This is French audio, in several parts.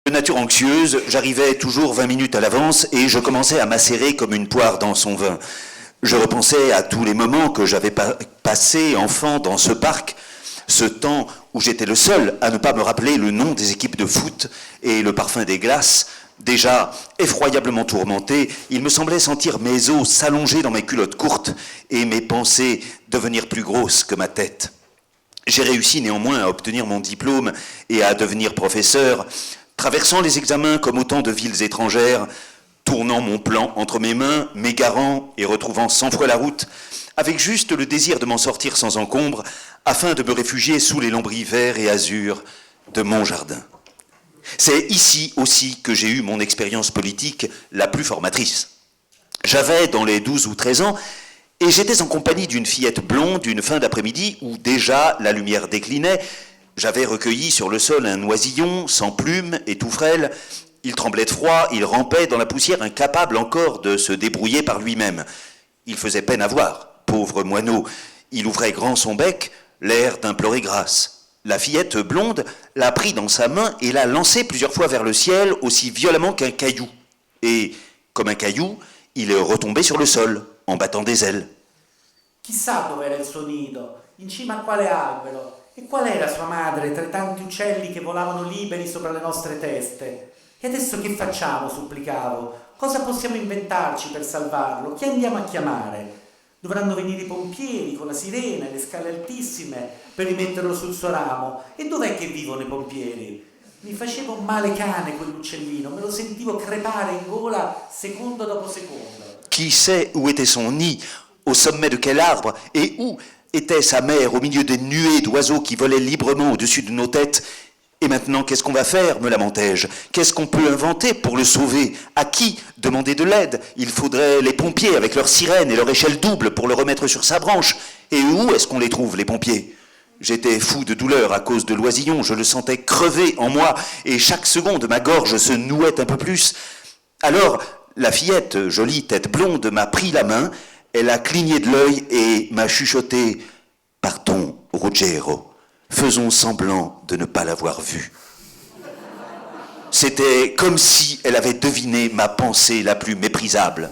De nature anxieuse, j'arrivais toujours 20 minutes à l'avance et je commençais à macérer comme une poire dans son vin. Je repensais à tous les moments que j'avais passés enfant dans ce parc, ce temps où j'étais le seul à ne pas me rappeler le nom des équipes de foot et le parfum des glaces. Déjà effroyablement tourmenté, il me semblait sentir mes os s'allonger dans mes culottes courtes et mes pensées devenir plus grosses que ma tête. J'ai réussi néanmoins à obtenir mon diplôme et à devenir professeur, traversant les examens comme autant de villes étrangères, tournant mon plan entre mes mains, m'égarant et retrouvant 100 fois la route, avec juste le désir de m'en sortir sans encombre, afin de me réfugier sous les lambris verts et azur de mon jardin. C'est ici aussi que j'ai eu mon expérience politique la plus formatrice. J'avais dans les 12 ou 13 ans, et j'étais en compagnie d'une fillette blonde une fin d'après-midi où déjà la lumière déclinait. J'avais recueilli sur le sol un oisillon, sans plumes et tout frêle. Il tremblait de froid, il rampait dans la poussière, incapable encore de se débrouiller par lui-même. Il faisait peine à voir, pauvre moineau. Il ouvrait grand son bec, l'air d'implorer grâce. La fillette blonde l'a pris dans sa main et l'a lancé plusieurs fois vers le ciel, aussi violemment qu'un caillou. Et, comme un caillou, il est retombé sur le sol, en battant des ailes. Chissà dove era il suo nido, in cima a quale albero, e qual era sua madre tra i tanti uccelli che volavano liberi sopra le nostre teste. E adesso che facciamo, supplicavo? Cosa possiamo inventarci per salvarlo? Chi andiamo a chiamare? Dovranno venire i pompieri con la sirena e le scale altissime per rimetterlo sul suo ramo. E dov'è che vivono i pompieri? Mi faceva un male cane quell'uccellino, me lo sentivo crepare in gola secondo dopo secondo. Qui sait où était son nid, au sommet de quel arbre, et où était sa mère au milieu des nuées d'oiseaux qui volaient librement au-dessus de nos têtes. Et maintenant, qu'est-ce qu'on va faire, me lamentai-je? Qu'est-ce qu'on peut inventer pour le sauver? À qui demander de l'aide? Il faudrait les pompiers avec leurs sirènes et leur échelle double pour le remettre sur sa branche. Et où est-ce qu'on les trouve, les pompiers? J'étais fou de douleur à cause de l'oisillon, je le sentais crever en moi, et chaque seconde ma gorge se nouait un peu plus. Alors, la fillette, jolie tête blonde, m'a pris la main, elle a cligné de l'œil et m'a chuchoté « Partons, Ruggiero, faisons semblant de ne pas l'avoir vu. » C'était comme si elle avait deviné ma pensée la plus méprisable.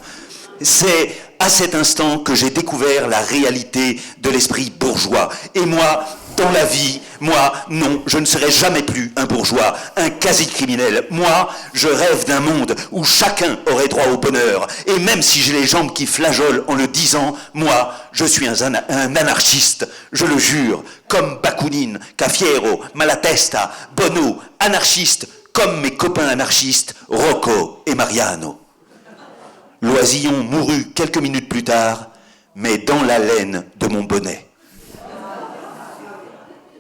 C'est à cet instant que j'ai découvert la réalité de l'esprit bourgeois. Et moi, dans la vie, moi, non, je ne serai jamais plus un bourgeois, un quasi-criminel. Moi, je rêve d'un monde où chacun aurait droit au bonheur. Et même si j'ai les jambes qui flageolent en le disant, moi, je suis un anarchiste, je le jure, comme Bakounine, Cafiero, Malatesta, Bono, anarchiste, comme mes copains anarchistes, Rocco et Mariano. L'oisillon mourut quelques minutes plus tard, mais dans la laine de mon bonnet.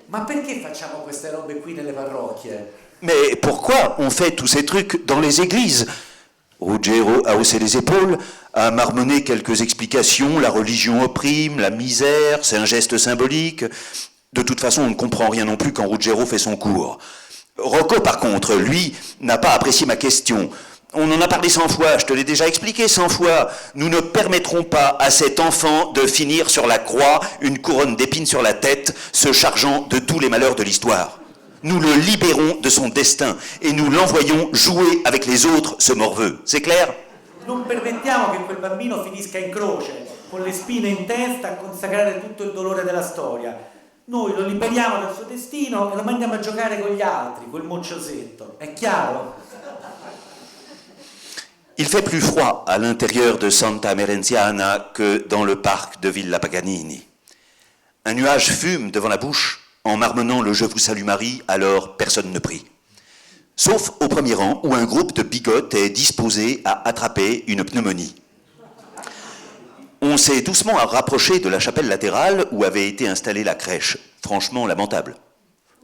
Ma perché facciamo queste robe qui nelle parrocchie? Mais pourquoi on fait tous ces trucs dans les églises? Ruggiero a haussé les épaules, a marmonné quelques explications, la religion opprime, la misère, c'est un geste symbolique. De toute façon, on ne comprend rien non plus quand Ruggiero fait son cours. Rocco, par contre, lui, n'a pas apprécié ma question. On en a parlé 100 fois, je te l'ai déjà expliqué 100 fois. Nous ne permettrons pas à cet enfant de finir sur la croix, une couronne d'épines sur la tête, se chargeant de tous les malheurs de l'histoire. Nous le libérons de son destin et nous l'envoyons jouer avec les autres ce morveux. C'est clair? Non permettiamo che quel bambino finisca in croce, con le spine in testa, a consacrare tutto il dolore della storia. Noi lo liberiamo dal suo destino e lo mandiamo a giocare con gli altri, quel mocciosetto. È chiaro? Il fait plus froid à l'intérieur de Santa Merenziana que dans le parc de Villa Paganini. Un nuage fume devant la bouche, en marmonnant le « Je vous salue Marie », alors personne ne prie. Sauf au premier rang où un groupe de bigotes est disposé à attraper une pneumonie. On s'est doucement rapproché de la chapelle latérale où avait été installée la crèche, franchement lamentable.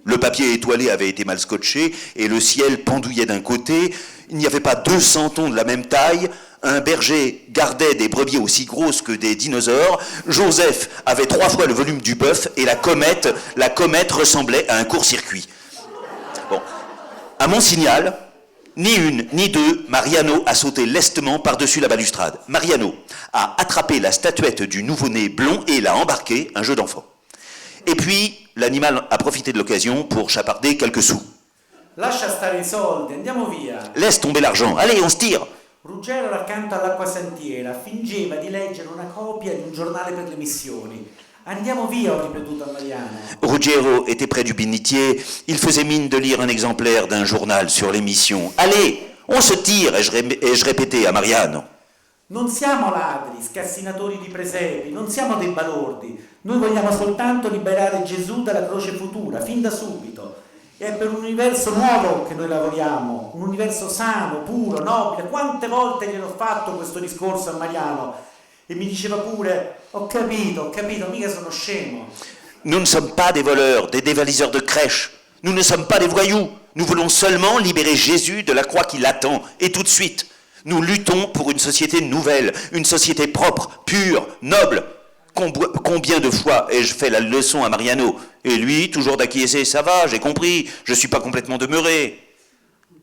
Le papier étoilé avait été mal scotché et le ciel pendouillait d'un côté. Il n'y avait pas 200 tons de la même taille. Un berger gardait des brebis aussi grosses que des dinosaures. Joseph avait 3 fois le volume du bœuf et la comète ressemblait à un court-circuit. Bon. À mon signal, ni une, ni deux, Mariano a sauté lestement par-dessus la balustrade. Mariano a attrapé la statuette du nouveau-né blond et l'a embarqué, un jeu d'enfant. Et puis, l'animal a profité de l'occasion pour chaparder quelques sous. Lascia stare i soldi, andiamo via. Laisse tomber l'argent. Allez, on se tire. Ruggero era accanto all'acquasantiera, fingeva di leggere una copia di un giornale per le missioni. Andiamo via, ho ripetuto a Mariano. Ruggiero était près du bénitier. Il faisait mine de lire un exemplaire d'un journal sur les missions. Allez, on se tire, ai-je répété à Mariano. Non siamo ladri, scassinatori di presepi, non siamo dei balordi. Noi vogliamo soltanto liberare Gesù dalla croce futura, fin da subito. È per un universo nuovo che noi lavoriamo, un universo sano, puro, nobile. Quante volte gliel'ho fatto questo discorso a Mariano e mi diceva pure, ho capito, mica sono scemo. Nous ne sommes pas des voleurs, des dévaliseurs de crèche. Nous ne sommes pas des voyous. Nous voulons seulement libérer Jésus de la croix qui l'attend, et tout de suite. Nous luttons pour une société nouvelle, une société propre, pure, noble. Combien de fois ai-je fait la leçon à Mariano? Et lui, toujours d'acquiescer, ça va, j'ai compris, je suis pas complètement demeuré.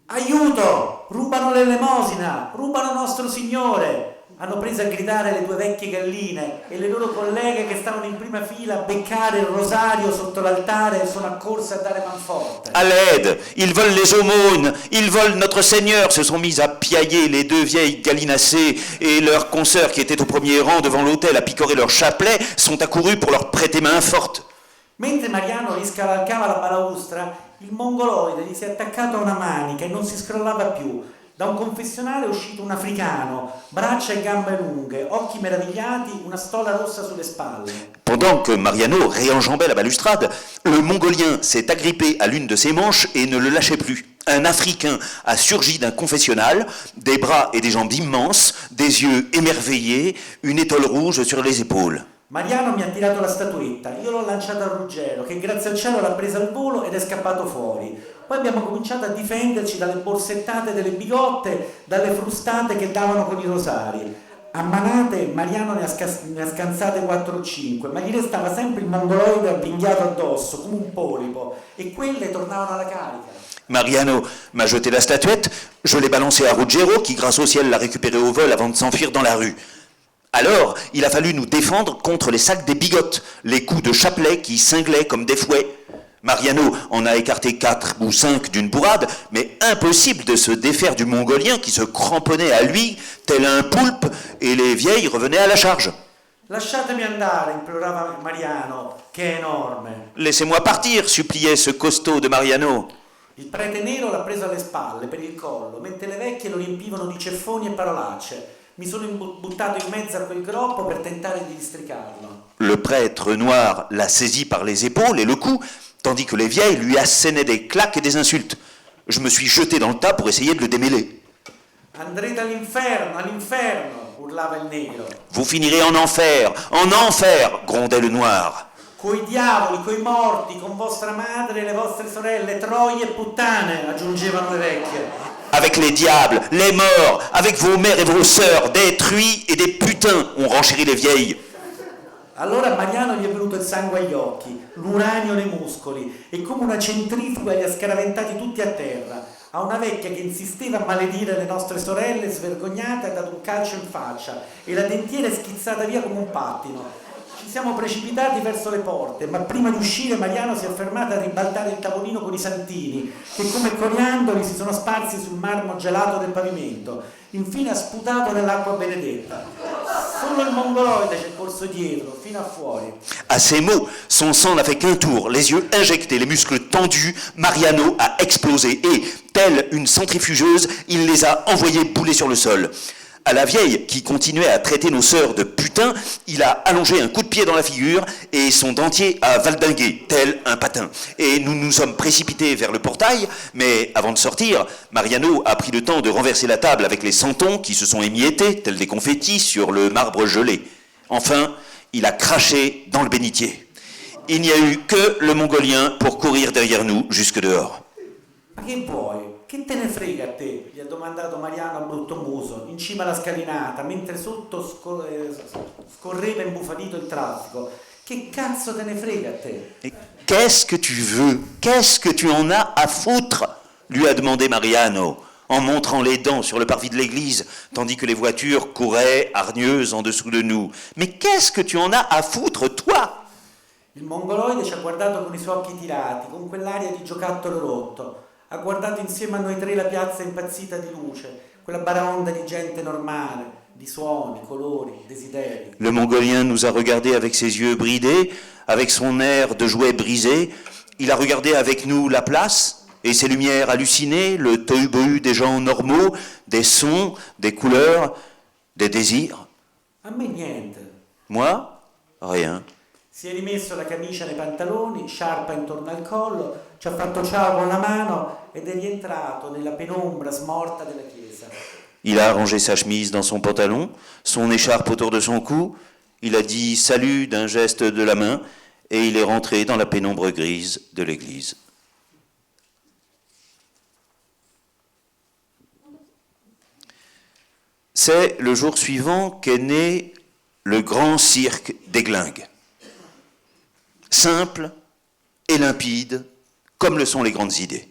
Aiuto! Rubano l'elemosina! Rubano nostro Signore! Hanno preso a gridare le due vecchie galline e le loro colleghe che stavano in prima fila a beccare il rosario sotto l'altare sono accorse a dare manforte. À l'aide! Ils volent les aumônes! Ils volent notre Seigneur! Se sont mis à piailler les deux vieilles gallinacées et leurs consoeurs qui étaient au premier rang devant l'autel à picorer leur chapelet sont accourus pour leur prêter main forte. Mentre Mariano riscavalcava la balaustra, il mongoloide gli si è attaccato a una manica e non si scrollava più. Da un confessionale è uscito un africano, braccia e gambe lunghe, occhi meravigliati, una stola rossa sulle spalle. Pendant que Mariano réenjambait la balustrade, le Mongolien s'est agrippé à l'une de ses manches et ne le lâchait plus. Un Africain a surgi d'un confessionnal, des bras et des jambes immenses, des yeux émerveillés, une étole rouge sur les épaules. Mariano mi ha tirato la statuetta, io l'ho lanciata a Ruggero, che grazie al cielo l'ha presa al volo ed è scappato fuori. Poi abbiamo cominciato a difenderci dalle borsettate delle bigotte, dalle frustate che davano con i rosari. A manate Mariano ne ha scansate 4 o 5, ma gli restava sempre il mongoloide avvinghiato addosso, come un polipo, e quelle tornavano alla carica. Mariano m'a jeté la statuette, je l'ai balancée à Ruggero, qui grâce au ciel l'a récupérée au vol avant de s'enfuir dans la rue. Alors, il a fallu nous défendre contre les sacs des bigottes, les coups de chapelet qui cinglaient comme des fouets. Mariano en a écarté 4 ou 5 d'une bourrade, mais impossible de se défaire du Mongolien qui se cramponnait à lui, tel un poulpe, et les vieilles revenaient à la charge. Lasciatemi andare, implorava Mariano, che è enorme. Laissez-moi partir, suppliait ce costaud de Mariano. Il prete nero l'ha preso alle spalle, per il collo, mentre le vecchie lo riempivano di ceffoni e parolacce. Mi sono buttato in mezzo a quel groppo per tentare di districarlo. Le prêtre noir l'a saisi par les épaules et le cou, tandis que les vieilles lui assénaient des claques et des insultes. Je me suis jeté dans le tas pour essayer de le démêler. Andrete all'inferno, all'inferno, urlava il negro. Vous finirez en enfer, grondait le noir. Coi diavoli, coi morti, con vostra madre e le vostre sorelle, troie e puttane, aggiungevano le vecchie. Avec les diables, les morts, avec vos mères et vos sœurs, des truies et des putains, ont renchéri les vieilles. Allora a Mariano gli è venuto il sangue agli occhi, l'uranio nei muscoli e come una centrifuga li ha scaraventati tutti a terra. A una vecchia che insisteva a maledire le nostre sorelle, svergognata, ha dato un calcio in faccia e la dentiera è schizzata via come un pattino. Ci siamo precipitati verso le porte, ma prima di uscire Mariano si è fermato a ribaltare il tavolino con i santini, che come coriandoli si sono sparsi sul marmo gelato del pavimento. Infine ha sputato nell'acqua benedetta. Solo il mongoloide ci è corso dietro, fino a fuori. À ces mots, son sang n'a fait qu'un tour, les yeux injectés, les muscles tendus, Mariano a explosé et, telle une centrifugeuse, il les a envoyés bouler sur le sol. À la vieille, qui continuait à traiter nos sœurs de putains, il a allongé un coup de pied dans la figure et son dentier a valdingué, tel un patin. Et nous nous sommes précipités vers le portail, mais avant de sortir, Mariano a pris le temps de renverser la table avec les santons qui se sont émiettés, tels des confettis, sur le marbre gelé. Enfin, il a craché dans le bénitier. Il n'y a eu que le Mongolien pour courir derrière nous jusque dehors. Ma che vuoi? Che te ne frega a te? Gli ha domandato Mariano a brutto muso, in cima alla scalinata, mentre sotto scorreva imbufalito il traffico. Che cazzo te ne frega a te? Et qu'est-ce que tu veux? Qu'est-ce que tu en as à foutre? Lui a demandé Mariano, en montrant les dents sur le parvis de l'église, tandis que les voitures couraient hargneuses en dessous de nous. Mais qu'est-ce que tu en as à foutre, toi? Il mongoloide ci ha guardato con i suoi occhi tirati, con quell'aria di giocattolo rotto. ha guardato insieme a noi tre la piazza impazzita di luce, quella baraonda di gente normale, di suoni, colori, desideri. Le Mongolien nous a regardés avec ses yeux bridés, avec son air de jouet brisé. Il a regardé avec nous la place et ses lumières hallucinées, le tohu-bohu des gens normaux, des sons, des couleurs, des désirs. A me niente. Moi, rien. Si è rimesso la camicia nei pantaloni, sciarpa intorno al collo, ci ha fatto ciao con la mano ed è rientrato nella penombra smorta della chiesa. Il a arrangé sa chemise dans son pantalon, son écharpe autour de son cou, il a dit salut d'un geste de la main et il est rentré dans la pénombre grise de l'église. C'est le jour suivant qu'est né le grand cirque des Glingues. Simple et limpide, comme le sont les grandes idées.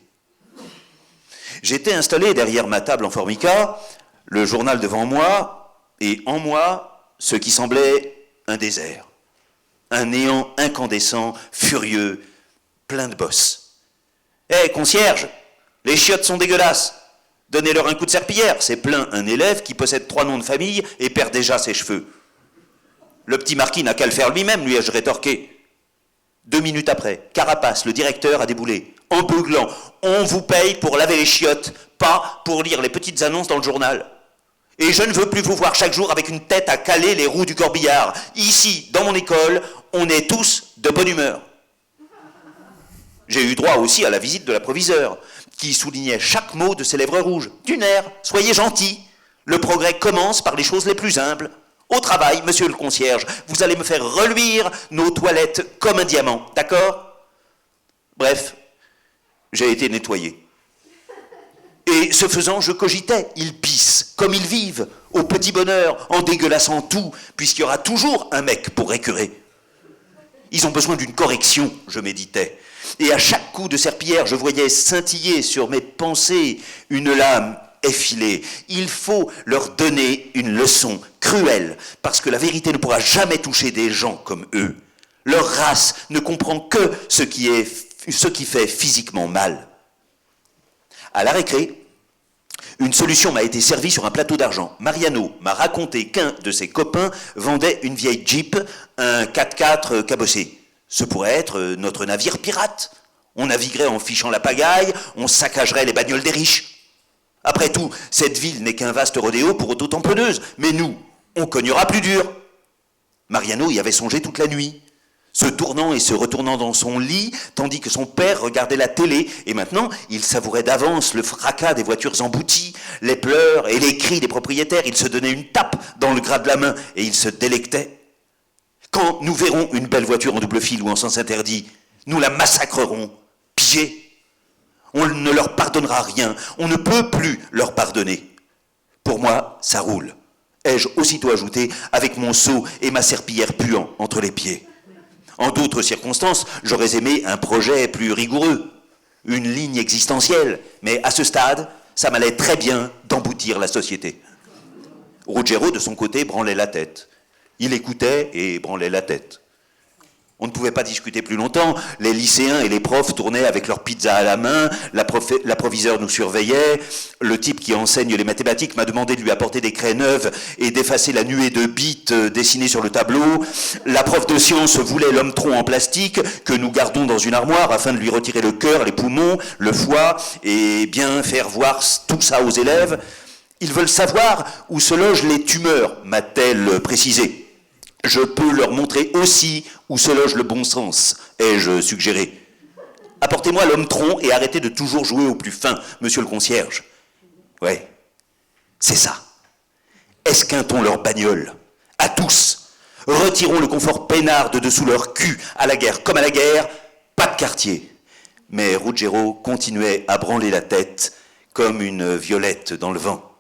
J'étais installé derrière ma table en formica, le journal devant moi, et en moi, ce qui semblait un désert. Un néant incandescent, furieux, plein de bosses. « Hé, concierge, les chiottes sont dégueulasses. Donnez-leur un coup de serpillière. » s'est plaint un élève qui possède 3 noms de famille et perd déjà ses cheveux. « Le petit marquis n'a qu'à le faire lui-même, lui ai-je rétorqué. 2 minutes après, Carapace, le directeur, a déboulé, en beuglant. « On vous paye pour laver les chiottes, pas pour lire les petites annonces dans le journal. Et je ne veux plus vous voir chaque jour avec une tête à caler les roues du corbillard. Ici, dans mon école, on est tous de bonne humeur. » J'ai eu droit aussi à la visite de la proviseure, qui soulignait chaque mot de ses lèvres rouges. « D'une air, soyez gentil. Le progrès commence par les choses les plus humbles. Au travail, monsieur le concierge, vous allez me faire reluire nos toilettes comme un diamant, d'accord ?» Bref, j'ai été nettoyé. Et ce faisant, je cogitais, ils pissent, comme ils vivent, au petit bonheur, en dégueulassant tout, puisqu'il y aura toujours un mec pour récurer. Ils ont besoin d'une correction, je méditais. Et à chaque coup de serpillière, je voyais scintiller sur mes pensées une lame effilée. Il faut leur donner une leçon cruelle, parce que la vérité ne pourra jamais toucher des gens comme eux. Leur race ne comprend que ce qui fait physiquement mal. À la récré, une solution m'a été servie sur un plateau d'argent. Mariano m'a raconté qu'un de ses copains vendait une vieille Jeep, un 4x4 cabossé. Ce pourrait être notre navire pirate. On naviguerait en fichant la pagaille, on saccagerait les bagnoles des riches. Après tout, cette ville n'est qu'un vaste rodéo pour autotamponneuses, mais nous, on cognera plus dur. Mariano y avait songé toute la nuit, se tournant et se retournant dans son lit, tandis que son père regardait la télé, et maintenant, il savourait d'avance le fracas des voitures embouties, les pleurs et les cris des propriétaires. Il se donnait une tape dans le gras de la main, et il se délectait. Quand nous verrons une belle voiture en double fil ou en sens interdit, nous la massacrerons, pigés. On ne leur pardonnera rien, on ne peut plus leur pardonner. Pour moi, ça roule, ai-je aussitôt ajouté, avec mon seau et ma serpillière puant entre les pieds. En d'autres circonstances, j'aurais aimé un projet plus rigoureux, une ligne existentielle, mais à ce stade, ça m'allait très bien d'emboutir la société. Ruggiero, de son côté, branlait la tête. Il écoutait et branlait la tête. On ne pouvait pas discuter plus longtemps, les lycéens et les profs tournaient avec leur pizza à la main, la proviseure nous surveillait, le type qui enseigne les mathématiques m'a demandé de lui apporter des craies neuves et d'effacer la nuée de bits dessinés sur le tableau, la prof de sciences voulait l'homme tronc en plastique que nous gardons dans une armoire afin de lui retirer le cœur, les poumons, le foie et bien faire voir tout ça aux élèves. Ils veulent savoir où se logent les tumeurs, m'a-t-elle précisé. Je peux leur montrer aussi où se loge le bon sens, ai-je suggéré. Apportez-moi l'homme tronc et arrêtez de toujours jouer au plus fin, monsieur le concierge. Ouais, c'est ça. Esquintons leur bagnole, à tous. Retirons le confort peinard de dessous leur cul, à la guerre comme à la guerre, pas de quartier. Mais Ruggiero continuait à branler la tête comme une violette dans le vent.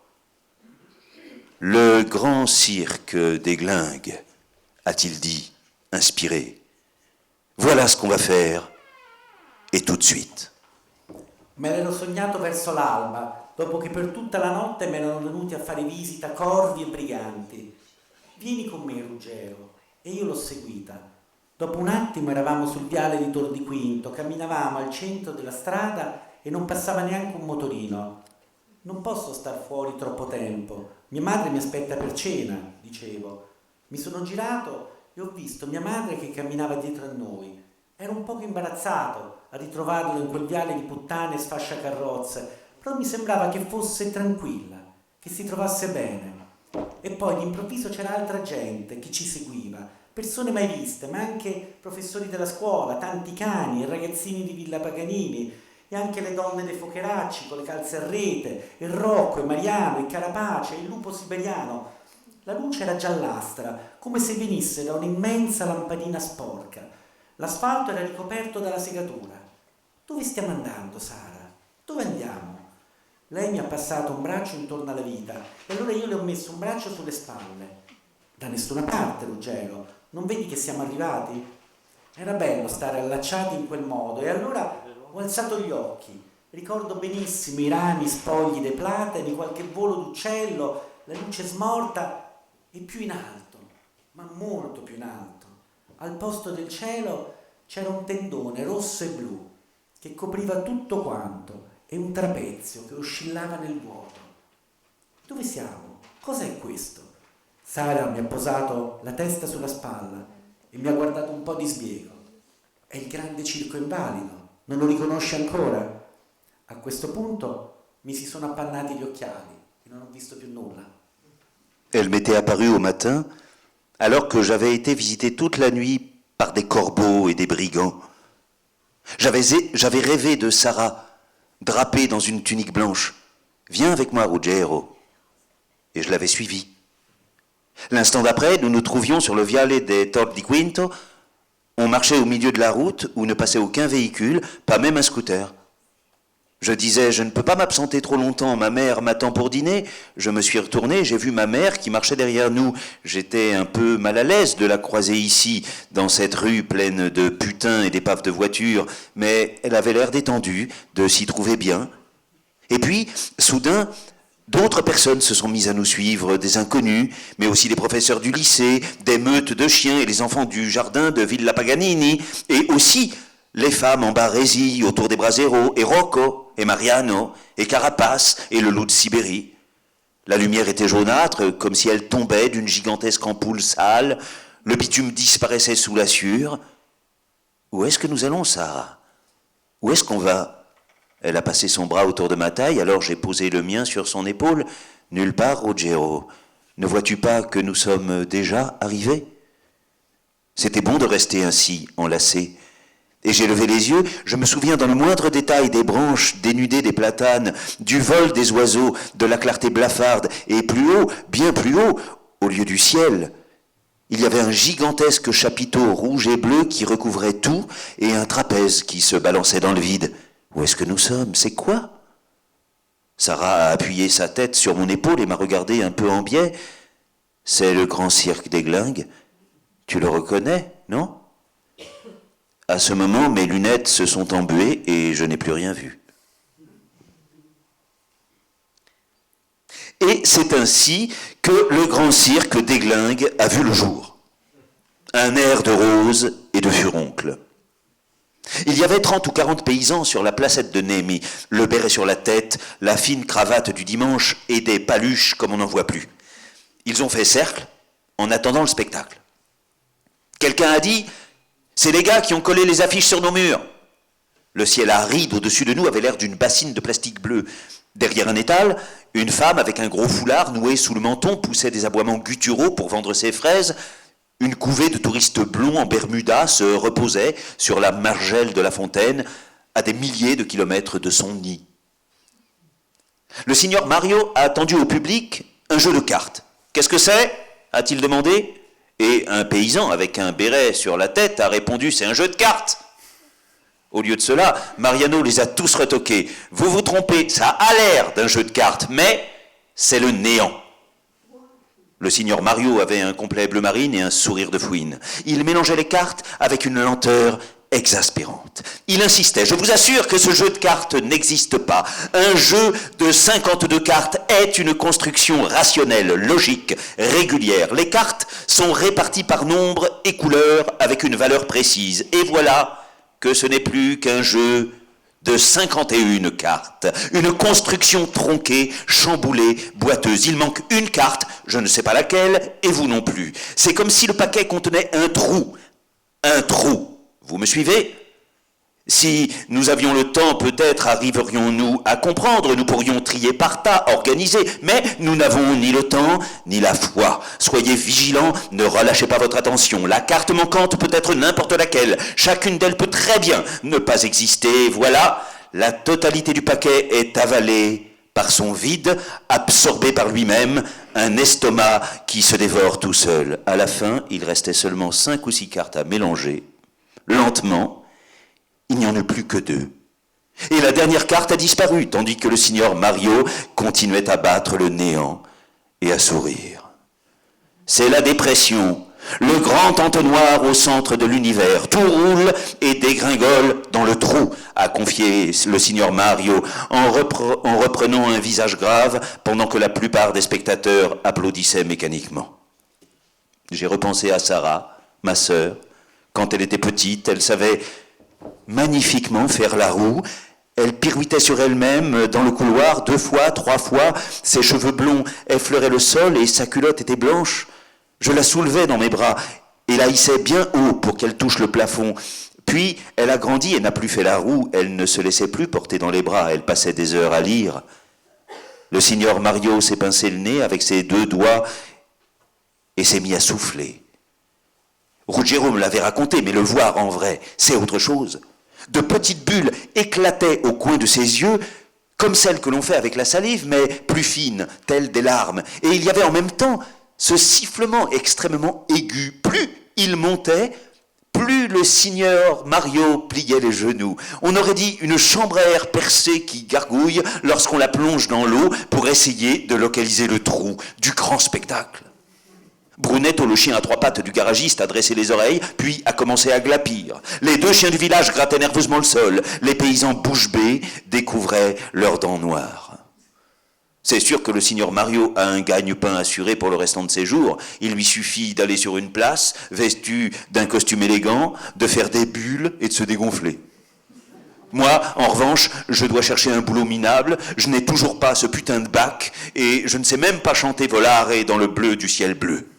Le grand cirque des Glingues, a-t-il dit, inspiré. Voilà ce qu'on va faire, et tout de suite. Me l'ero sognato verso l'alba, dopo che per tutta la notte mi erano venuti a fare visita corvi e briganti. Vieni con me, Ruggero, e io l'ho seguita. Dopo un attimo eravamo sul viale di Tor di Quinto, camminavamo al centro della strada e non passava neanche un motorino. Non posso star fuori troppo tempo. Mia madre mi aspetta per cena, dicevo. Mi sono girato e ho visto mia madre che camminava dietro a noi. Ero un poco imbarazzato a ritrovarlo in quel viale di puttane e sfasciacarrozze, però mi sembrava che fosse tranquilla, che si trovasse bene. E poi d'improvviso c'era altra gente che ci seguiva, persone mai viste, ma anche professori della scuola, tanti cani e ragazzini di Villa Paganini, e anche le donne dei focheracci con le calze a rete, e Rocco, e Mariano, e Carapace, e il lupo siberiano. La luce era giallastra, come se venisse da un'immensa lampadina sporca. L'asfalto era ricoperto dalla segatura. Dove stiamo andando, Sara? Dove andiamo? Lei mi ha passato un braccio intorno alla vita e allora io le ho messo un braccio sulle spalle. Da nessuna parte, Ruggero. Non vedi che siamo arrivati? Era bello stare allacciati in quel modo e allora ho alzato gli occhi. Ricordo benissimo i rami spogli dei platani, qualche volo d'uccello, la luce smorta e più in alto, ma molto più in alto. Al posto del cielo c'era un tendone rosso e blu che copriva tutto quanto e un trapezio che oscillava nel vuoto. Dove siamo? Cos'è questo? Sara mi ha posato la testa sulla spalla e mi ha guardato un po' di sbiego. È il grande circo invalido, non lo riconosci ancora? A questo punto mi si sono appannati gli occhiali e non ho visto più nulla. Elle m'était apparue au matin, alors que j'avais été visité toute la nuit par des corbeaux et des brigands. J'avais rêvé de Sarah, drapée dans une tunique blanche. « Viens avec moi, Ruggero !» Et je l'avais suivie. L'instant d'après, nous nous trouvions sur le viale des Torri di Quinto. On marchait au milieu de la route où ne passait aucun véhicule, pas même un scooter. Je disais, je ne peux pas m'absenter trop longtemps, ma mère m'attend pour dîner. Je me suis retourné, j'ai vu ma mère qui marchait derrière nous. J'étais un peu mal à l'aise de la croiser ici, dans cette rue pleine de putains et d'épaves de voitures, mais elle avait l'air détendue, de s'y trouver bien. Et puis, soudain, d'autres personnes se sont mises à nous suivre, des inconnus, mais aussi des professeurs du lycée, des meutes de chiens et les enfants du jardin de Villa Paganini, et aussi les femmes en barésie autour des braseros, et Rocco, et Mariano, et Carapace, et le loup de Sibérie. La lumière était jaunâtre, comme si elle tombait d'une gigantesque ampoule sale. Le bitume disparaissait sous la sûre. Où est-ce que nous allons, Sarah? Où est-ce qu'on va? Elle a passé son bras autour de ma taille, alors j'ai posé le mien sur son épaule. Nulle part, Ruggero. Ne vois-tu pas que nous sommes déjà arrivés? C'était bon de rester ainsi, enlacés. Et j'ai levé les yeux, je me souviens dans le moindre détail des branches dénudées des platanes, du vol des oiseaux, de la clarté blafarde, et plus haut, bien plus haut, au lieu du ciel, il y avait un gigantesque chapiteau rouge et bleu qui recouvrait tout, et un trapèze qui se balançait dans le vide. Où est-ce que nous sommes? C'est quoi? Sarah a appuyé sa tête sur mon épaule et m'a regardé un peu en biais. C'est le grand cirque des Glingues. Tu le reconnais, non? À ce moment, mes lunettes se sont embuées et je n'ai plus rien vu. Et c'est ainsi que le grand cirque des Glingues a vu le jour. Un air de rose et de furoncle. Il y avait 30 ou 40 paysans sur la placette de Némi, le béret sur la tête, la fine cravate du dimanche et des paluches comme on n'en voit plus. Ils ont fait cercle en attendant le spectacle. Quelqu'un a dit « C'est les gars qui ont collé les affiches sur nos murs !» Le ciel aride au-dessus de nous avait l'air d'une bassine de plastique bleu. Derrière un étal, une femme avec un gros foulard noué sous le menton poussait des aboiements gutturaux pour vendre ses fraises. Une couvée de touristes blonds en Bermuda se reposait sur la margelle de la fontaine à des milliers de kilomètres de son nid. Le signor Mario a tendu au public un jeu de cartes. « Qu'est-ce que c'est » a-t-il demandé. Et un paysan avec un béret sur la tête a répondu « C'est un jeu de cartes !» Au lieu de cela, Mariano les a tous retoqués. « Vous vous trompez, ça a l'air d'un jeu de cartes, mais c'est le néant. » Le signor Mario avait un complet bleu marine et un sourire de fouine. Il mélangeait les cartes avec une lenteur exaspérante. Il insistait, je vous assure que ce jeu de cartes n'existe pas. Un jeu de 52 cartes est une construction rationnelle, logique, régulière. Les cartes sont réparties par nombre et couleur avec une valeur précise. Et voilà que ce n'est plus qu'un jeu de 51 cartes. Une construction tronquée, chamboulée, boiteuse. Il manque une carte, je ne sais pas laquelle, et vous non plus. C'est comme si le paquet contenait un trou. Un trou. Vous me suivez ? Si nous avions le temps, peut-être arriverions-nous à comprendre, nous pourrions trier par tas, organiser, mais nous n'avons ni le temps, ni la foi. Soyez vigilants, ne relâchez pas votre attention. La carte manquante peut être n'importe laquelle. Chacune d'elles peut très bien ne pas exister. Voilà, la totalité du paquet est avalée par son vide, absorbé par lui-même, un estomac qui se dévore tout seul. À la fin, il restait seulement 5 ou 6 cartes à mélanger. Lentement, il n'y en a plus que 2. Et la dernière carte a disparu, tandis que le signor Mario continuait à battre le néant et à sourire. C'est la dépression, le grand entonnoir au centre de l'univers. Tout roule et dégringole dans le trou, a confié le signor Mario en reprenant un visage grave pendant que la plupart des spectateurs applaudissaient mécaniquement. J'ai repensé à Sarah, ma sœur. Quand elle était petite, elle savait magnifiquement faire la roue. Elle pirouettait sur elle-même dans le couloir 2 fois, 3 fois. Ses cheveux blonds effleuraient le sol et sa culotte était blanche. Je la soulevais dans mes bras et la hissais bien haut pour qu'elle touche le plafond. Puis, elle a grandi et n'a plus fait la roue. Elle ne se laissait plus porter dans les bras. Elle passait des heures à lire. Le signor Mario s'est pincé le nez avec ses 2 doigts et s'est mis à souffler. Ruggiero me l'avait raconté, mais le voir en vrai, c'est autre chose. De petites bulles éclataient au coin de ses yeux, comme celles que l'on fait avec la salive, mais plus fines, telles des larmes. Et il y avait en même temps ce sifflement extrêmement aigu. Plus il montait, plus le signor Mario pliait les genoux. On aurait dit une chambre à air percée qui gargouille lorsqu'on la plonge dans l'eau pour essayer de localiser le trou du grand spectacle. Brunetto, le chien à 3 pattes du garagiste, a dressé les oreilles, puis a commencé à glapir. Les 2 chiens du village grattaient nerveusement le sol. Les paysans bouche bée découvraient leurs dents noires. C'est sûr que le signor Mario a un gagne-pain assuré pour le restant de ses jours. Il lui suffit d'aller sur une place, vêtu d'un costume élégant, de faire des bulles et de se dégonfler. Moi, en revanche, je dois chercher un boulot minable, je n'ai toujours pas ce putain de bac, et je ne sais même pas chanter Volare dans le bleu du ciel bleu.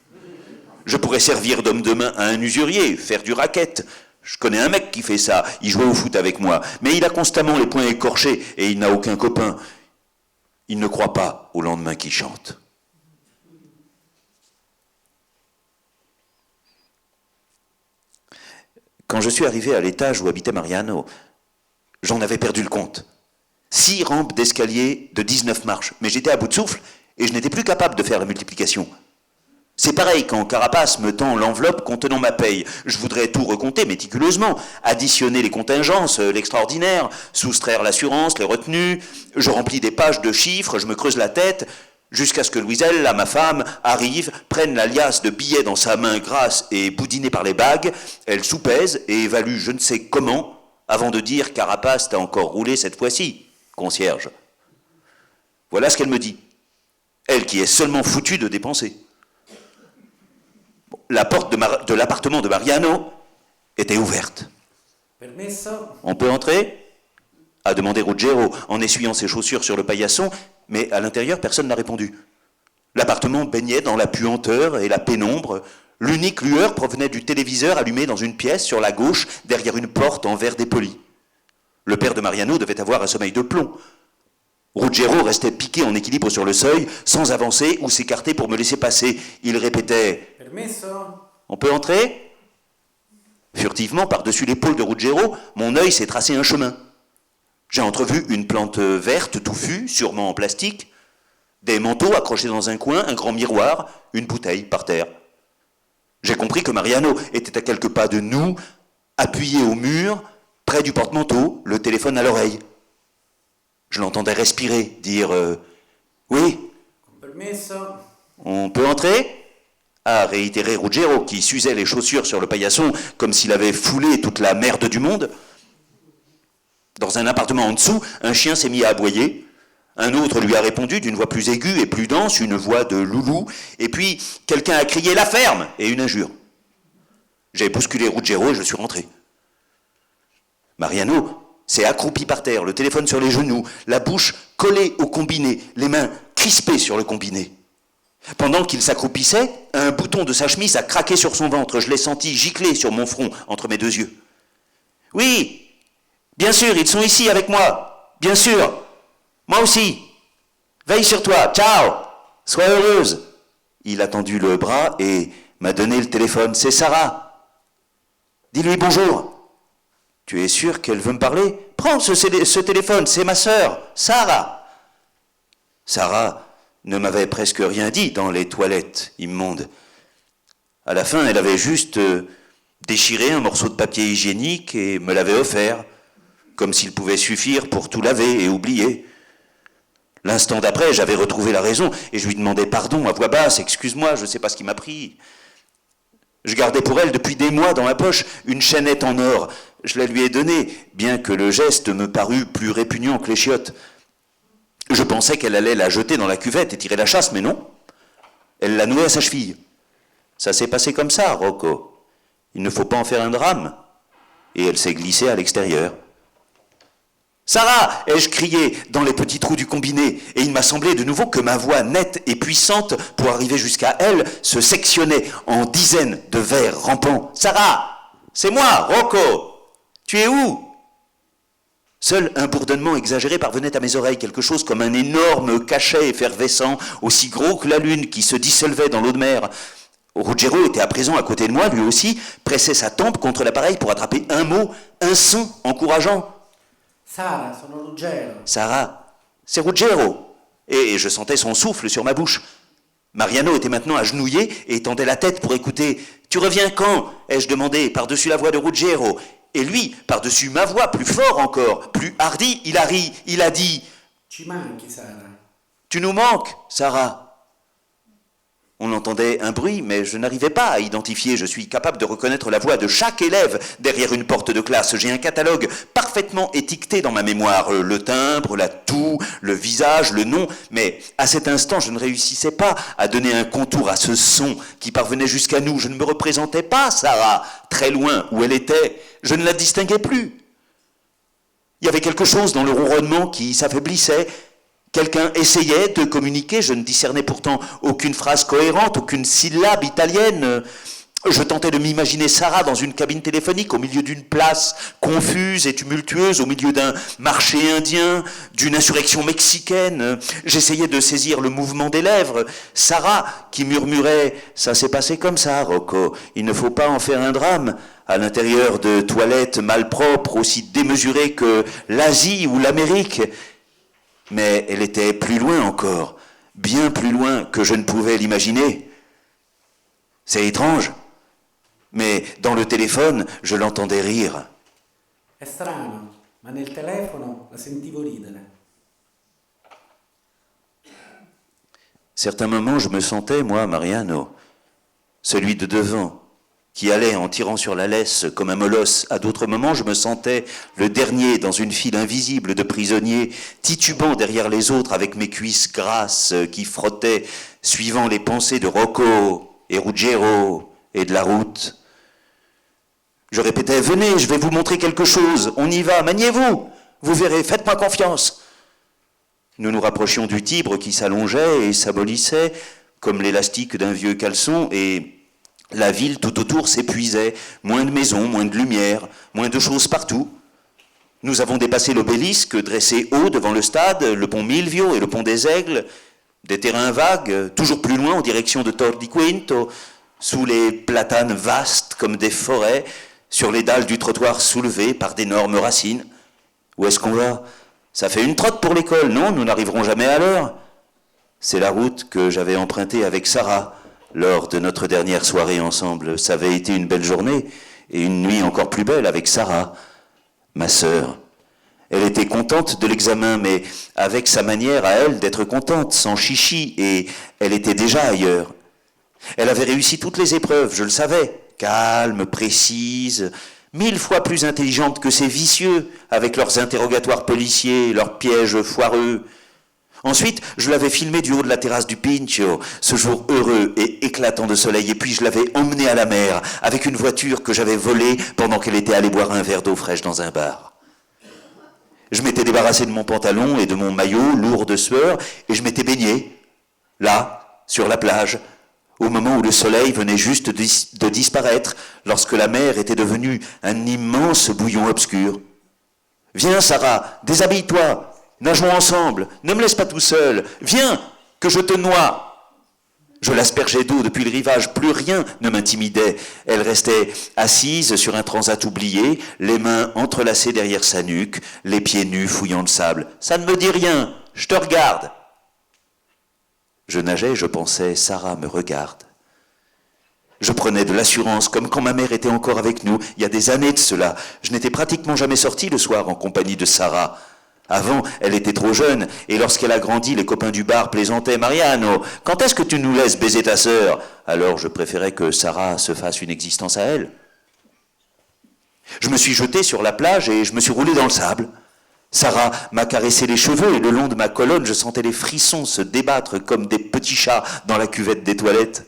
Je pourrais servir d'homme de main à un usurier, faire du racket. Je connais un mec qui fait ça, il jouait au foot avec moi, mais il a constamment les poings écorchés et il n'a aucun copain. Il ne croit pas au lendemain qui chante. Quand je suis arrivé à l'étage où habitait Mariano, j'en avais perdu le compte. 6 rampes d'escalier de 19 marches, mais j'étais à bout de souffle et je n'étais plus capable de faire la multiplication. C'est pareil quand Carapace me tend l'enveloppe contenant ma paye. Je voudrais tout recompter méticuleusement, additionner les contingences, l'extraordinaire, soustraire l'assurance, les retenues. Je remplis des pages de chiffres, je me creuse la tête, jusqu'à ce que Louiselle, là, ma femme, arrive, prenne la liasse de billets dans sa main grasse et boudinée par les bagues. Elle soupèse et évalue je ne sais comment, avant de dire « Carapace, t'as encore roulé cette fois-ci, concierge ». Voilà ce qu'elle me dit. Elle qui est seulement foutue de dépenser. La porte de l'appartement de Mariano était ouverte. Permesso? On peut entrer ? A demandé Ruggiero en essuyant ses chaussures sur le paillasson, mais à l'intérieur, personne n'a répondu. L'appartement baignait dans la puanteur et la pénombre. L'unique lueur provenait du téléviseur allumé dans une pièce sur la gauche, derrière une porte en verre dépoli. Le père de Mariano devait avoir un sommeil de plomb. Ruggiero restait piqué en équilibre sur le seuil, sans avancer ou s'écarter pour me laisser passer. Il répétait « Permesso? On peut entrer ?» Furtivement, par-dessus l'épaule de Ruggiero, mon œil s'est tracé un chemin. J'ai entrevu une plante verte touffue, sûrement en plastique, des manteaux accrochés dans un coin, un grand miroir, une bouteille par terre. J'ai compris que Mariano était à quelques pas de nous, appuyé au mur, près du porte-manteau, le téléphone à l'oreille. Je l'entendais respirer, dire « Oui, Permesso? on peut entrer ?» a réitéré Ruggiero, qui s'usait les chaussures sur le paillasson comme s'il avait foulé toute la merde du monde. Dans un appartement en dessous, un chien s'est mis à aboyer. Un autre lui a répondu d'une voix plus aiguë et plus dense, une voix de loulou. Et puis, quelqu'un a crié « La ferme !» et une injure. J'ai bousculé Ruggiero et je suis rentré. Mariano s'est accroupi par terre, le téléphone sur les genoux, la bouche collée au combiné, les mains crispées sur le combiné. Pendant qu'il s'accroupissait, un bouton de sa chemise a craqué sur son ventre. Je l'ai senti gicler sur mon front, entre mes deux yeux. « Oui, bien sûr, ils sont ici avec moi. Bien sûr. Moi aussi. Veille sur toi. Ciao. Sois heureuse. » Il a tendu le bras et m'a donné le téléphone. « C'est Sarah. Dis-lui bonjour. » « Tu es sûr qu'elle veut me parler ? Prends ce téléphone, c'est ma sœur, Sarah. » Sarah ne m'avait presque rien dit dans les toilettes immondes. À la fin, elle avait juste déchiré un morceau de papier hygiénique et me l'avait offert, comme s'il pouvait suffire pour tout laver et oublier. L'instant d'après, j'avais retrouvé la raison et je lui demandais pardon à voix basse, « Excuse-moi, je ne sais pas ce qui m'a pris. » Je gardais pour elle depuis des mois dans ma poche une chaînette en or. Je la lui ai donnée, bien que le geste me parût plus répugnant que les chiottes. Je pensais qu'elle allait la jeter dans la cuvette et tirer la chasse, mais non. Elle l'a nouée à sa cheville. Ça s'est passé comme ça, Rocco. Il ne faut pas en faire un drame. Et elle s'est glissée à l'extérieur. « Sarah !» ai-je crié dans les petits trous du combiné, et il m'a semblé de nouveau que ma voix nette et puissante, pour arriver jusqu'à elle, se sectionnait en dizaines de vers rampants. « Sarah ! C'est moi, Rocco ! Tu es où ?» Seul un bourdonnement exagéré parvenait à mes oreilles, quelque chose comme un énorme cachet effervescent, aussi gros que la lune qui se dissolvait dans l'eau de mer. Ruggiero était à présent à côté de moi, lui aussi, pressait sa tempe contre l'appareil pour attraper un mot, un son encourageant. Sarah, sono Ruggiero. Sarah, c'est Ruggiero. Et je sentais son souffle sur ma bouche. Mariano était maintenant agenouillé et tendait la tête pour écouter. « Tu reviens quand ?» ai-je demandé par-dessus la voix de Ruggiero. Et lui, par-dessus ma voix, plus fort encore, plus hardi, il a ri, il a dit « Ci manchi, Sarah. » « Tu nous manques, Sarah. » On entendait un bruit, mais je n'arrivais pas à identifier. Je suis capable de reconnaître la voix de chaque élève derrière une porte de classe. J'ai un catalogue parfaitement étiqueté dans ma mémoire. Le timbre, la toux, le visage, le nom. Mais à cet instant, je ne réussissais pas à donner un contour à ce son qui parvenait jusqu'à nous. Je ne me représentais pas Sarah, très loin où elle était. Je ne la distinguais plus. Il y avait quelque chose dans le ronronnement qui s'affaiblissait. Quelqu'un essayait de communiquer, je ne discernais pourtant aucune phrase cohérente, aucune syllabe italienne. Je tentais de m'imaginer Sarah dans une cabine téléphonique, au milieu d'une place confuse et tumultueuse, au milieu d'un marché indien, d'une insurrection mexicaine. J'essayais de saisir le mouvement des lèvres. Sarah qui murmurait « Ça s'est passé comme ça, Rocco, il ne faut pas en faire un drame », à l'intérieur de toilettes malpropres, aussi démesurées que l'Asie ou l'Amérique. Mais elle était plus loin encore, bien plus loin que je ne pouvais l'imaginer. C'est étrange, mais dans le téléphone, je l'entendais rire. È strano, ma nel telefono la sentivo ridere. Certains moments, je me sentais, moi, Mariano, celui de devant, qui allait en tirant sur la laisse comme un molosse. À d'autres moments, je me sentais le dernier dans une file invisible de prisonniers, titubant derrière les autres avec mes cuisses grasses qui frottaient, suivant les pensées de Rocco et Ruggiero et de la route. Je répétais « Venez, je vais vous montrer quelque chose, on y va, maniez-vous, vous verrez, faites-moi confiance ». Nous nous rapprochions du Tibre qui s'allongeait et s'abolissait comme l'élastique d'un vieux caleçon et la ville tout autour s'épuisait, moins de maisons, moins de lumière, moins de choses partout. Nous avons dépassé l'obélisque dressé haut devant le stade, le pont Milvio et le pont des Aigles, des terrains vagues, toujours plus loin en direction de Tor di Quinto, sous les platanes vastes comme des forêts, sur les dalles du trottoir soulevées par d'énormes racines. Où est-ce qu'on va ? Ça fait une trotte pour l'école, non ? Nous n'arriverons jamais à l'heure. C'est la route que j'avais empruntée avec Sarah lors de notre dernière soirée ensemble. Ça avait été une belle journée et une nuit encore plus belle avec Sarah, ma sœur. Elle était contente de l'examen, mais avec sa manière à elle d'être contente, sans chichi, et elle était déjà ailleurs. Elle avait réussi toutes les épreuves, je le savais, calme, précise, 1000 fois plus intelligente que ces vicieux, avec leurs interrogatoires policiers, leurs pièges foireux. Ensuite, je l'avais filmée du haut de la terrasse du Pincio, ce jour heureux et éclatant de soleil, et puis je l'avais emmenée à la mer, avec une voiture que j'avais volée pendant qu'elle était allée boire un verre d'eau fraîche dans un bar. Je m'étais débarrassé de mon pantalon et de mon maillot lourd de sueur et je m'étais baigné, là, sur la plage, au moment où le soleil venait juste de disparaître, lorsque la mer était devenue un immense bouillon obscur. « Viens, Sarah, déshabille-toi, nageons ensemble, ne me laisse pas tout seul, viens, que je te noie !» Je l'aspergeais d'eau depuis le rivage, plus rien ne m'intimidait. Elle restait assise sur un transat oublié, les mains entrelacées derrière sa nuque, les pieds nus fouillant le sable. « Ça ne me dit rien, je te regarde !» Je nageais, je pensais, Sarah me regarde. Je prenais de l'assurance, comme quand ma mère était encore avec nous, il y a des années de cela. Je n'étais pratiquement jamais sorti le soir en compagnie de Sarah. Avant, elle était trop jeune, et lorsqu'elle a grandi, les copains du bar plaisantaient. « Mariano, quand est-ce que tu nous laisses baiser ta sœur ?» Alors je préférais que Sarah se fasse une existence à elle. Je me suis jeté sur la plage et je me suis roulé dans le sable. Sarah m'a caressé les cheveux et le long de ma colonne, je sentais les frissons se débattre comme des petits chats dans la cuvette des toilettes.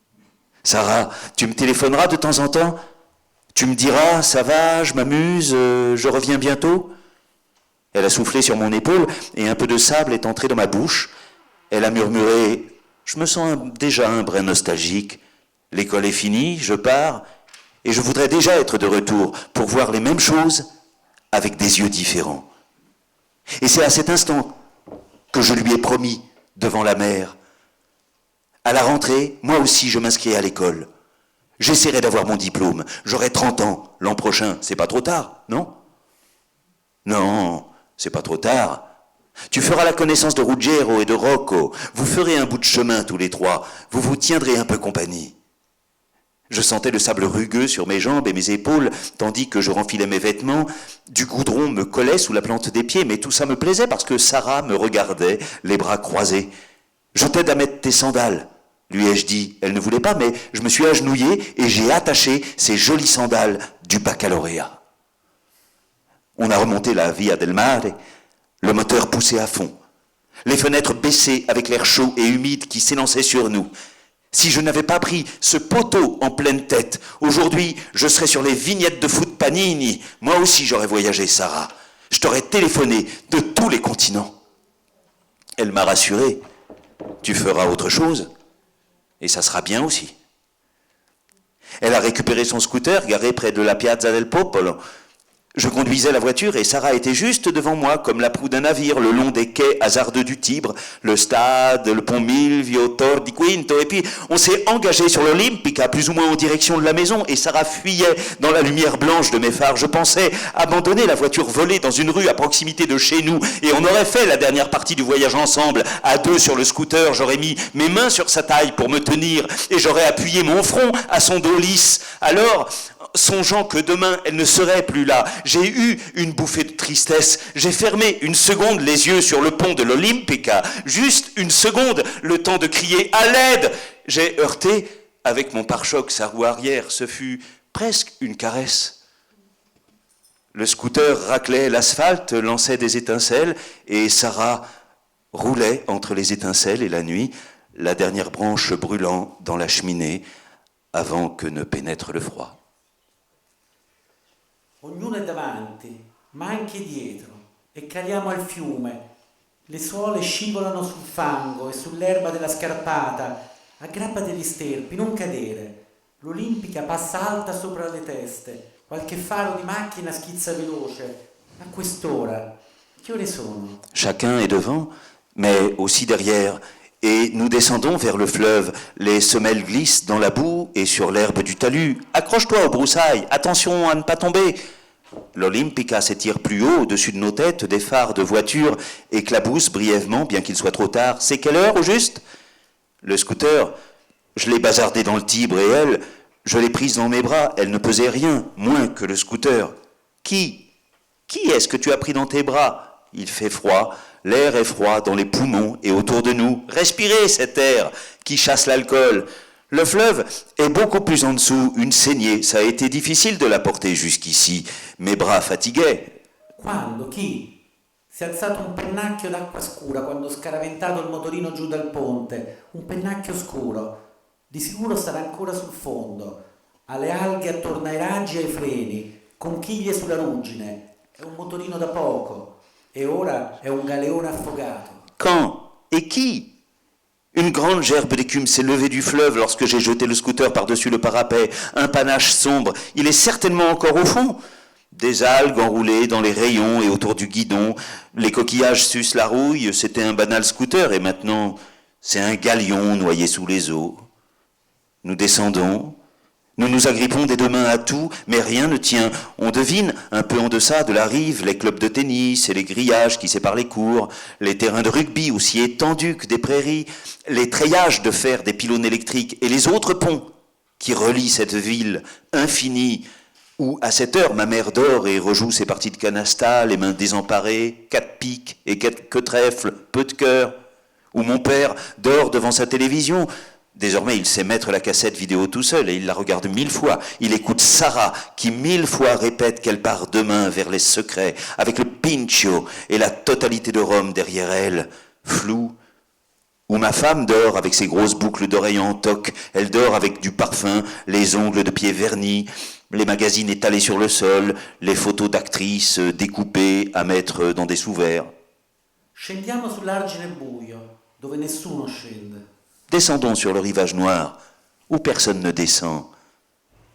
« Sarah, tu me téléphoneras de temps en temps ? Tu me diras, ça va, je m'amuse, je reviens bientôt ?» Elle a soufflé sur mon épaule et un peu de sable est entré dans ma bouche. Elle a murmuré « Je me sens déjà un brin nostalgique. L'école est finie, je pars et je voudrais déjà être de retour pour voir les mêmes choses avec des yeux différents. » Et c'est à cet instant que je lui ai promis devant la mer. À la rentrée, moi aussi je m'inscris à l'école. J'essaierai d'avoir mon diplôme. J'aurai 30 ans l'an prochain. C'est pas trop tard, non ? Non, c'est pas trop tard. Tu feras la connaissance de Ruggiero et de Rocco. Vous ferez un bout de chemin tous les trois. Vous vous tiendrez un peu compagnie. Je sentais le sable rugueux sur mes jambes et mes épaules, tandis que je renfilais mes vêtements. Du goudron me collait sous la plante des pieds, mais tout ça me plaisait parce que Sarah me regardait, les bras croisés. « Je t'aide à mettre tes sandales », lui ai-je dit. Elle ne voulait pas, mais je me suis agenouillé et j'ai attaché ces jolies sandales du baccalauréat. On a remonté la Via del Mare, le moteur poussait à fond. Les fenêtres baissées avec l'air chaud et humide qui s'élançait sur nous. Si je n'avais pas pris ce poteau en pleine tête, aujourd'hui, je serais sur les vignettes de foot Panini. Moi aussi, j'aurais voyagé, Sarah. Je t'aurais téléphoné de tous les continents. Elle m'a rassuré. Tu feras autre chose, et ça sera bien aussi. Elle a récupéré son scooter, garé près de la Piazza del Popolo. Je conduisais la voiture et Sarah était juste devant moi, comme la proue d'un navire, le long des quais hasardeux du Tibre, le stade, le pont Milvio, Tor di Quinto, et puis on s'est engagé sur l'Olympica, plus ou moins en direction de la maison, et Sarah fuyait dans la lumière blanche de mes phares. Je pensais abandonner la voiture volée dans une rue à proximité de chez nous, et on aurait fait la dernière partie du voyage ensemble, à deux sur le scooter. J'aurais mis mes mains sur sa taille pour me tenir, et j'aurais appuyé mon front à son dos lisse. Alors, songeant que demain elle ne serait plus là, j'ai eu une bouffée de tristesse. J'ai fermé une seconde les yeux sur le pont de l'Olympica, juste une seconde, le temps de crier à l'aide. J'ai heurté avec mon pare-choc sa roue arrière. Ce fut presque une caresse. Le scooter raclait l'asphalte, lançait des étincelles et Sarah roulait entre les étincelles et la nuit, la dernière branche brûlant dans la cheminée avant que ne pénètre le froid. Ognuno è davanti, ma anche dietro, e caliamo al fiume. Le suole scivolano sul fango e sull'erba della scarpata. Aggrappati agli sterpi, non cadere. L'Olimpica passa alta sopra le teste. Qualche faro di macchina schizza veloce. A quest'ora, che ore sono? Chacun est devant, mais aussi derrière. Et nous descendons vers le fleuve. Les semelles glissent dans la boue et sur l'herbe du talus. Accroche-toi aux broussailles, attention à ne pas tomber. L'Olympica s'étire plus haut au-dessus de nos têtes, des phares de voitures éclaboussent brièvement, bien qu'il soit trop tard. C'est quelle heure au juste ? Le scooter, je l'ai bazardé dans le Tibre et elle, je l'ai prise dans mes bras. Elle ne pesait rien, moins que le scooter. Qui est-ce que tu as pris dans tes bras ? Il fait froid. L'air est froid dans les poumons et autour de nous. Respirez cet air qui chasse l'alcool. Le fleuve est beaucoup plus en dessous, une saignée. Ça a été difficile de la porter jusqu'ici. Mes bras fatiguaient. Quando? Chi? Si è alzato un pennacchio d'acqua scura quando ho scaraventato il motorino giù dal ponte. Un pennacchio scuro. Di sicuro sarà ancora sul fondo. Ha le alghe attorno ai raggi e ai freni. Conchiglie sulla ruggine. È un motorino da poco. e ora è un galeone affogato. Quand? Et qui? Une grande gerbe d'écume s'est levée du fleuve lorsque j'ai jeté le scooter par-dessus le parapet. Un panache sombre. Il est certainement encore au fond. Des algues enroulées dans les rayons et autour du guidon. Les coquillages sucent la rouille. C'était un banal scooter et maintenant, c'est un galion noyé sous les eaux. Nous descendons. Nous nous agrippons des deux mains à tout, mais rien ne tient. On devine, un peu en deçà de la rive, les clubs de tennis et les grillages qui séparent les cours, les terrains de rugby aussi étendus que des prairies, les treillages de fer des pylônes électriques et les autres ponts qui relient cette ville infinie où, à cette heure, ma mère dort et rejoue ses parties de canasta, les mains désemparées, 4 piques et quelques trèfles, peu de cœur, où mon père dort devant sa télévision. Désormais, il sait mettre la cassette vidéo tout seul et il la regarde 1000 fois. Il écoute Sarah qui 1000 fois répète qu'elle part demain vers les secrets avec le pincho et la totalité de Rome derrière elle, flou. Où ma femme dort avec ses grosses boucles d'oreilles en toque. Elle dort avec du parfum, les ongles de pied vernis, les magazines étalés sur le sol, les photos d'actrices découpées à mettre dans des sous-verts. Scendiamo sull'argine buio, dove nessuno scende. Descendons sur le rivage noir, où personne ne descend.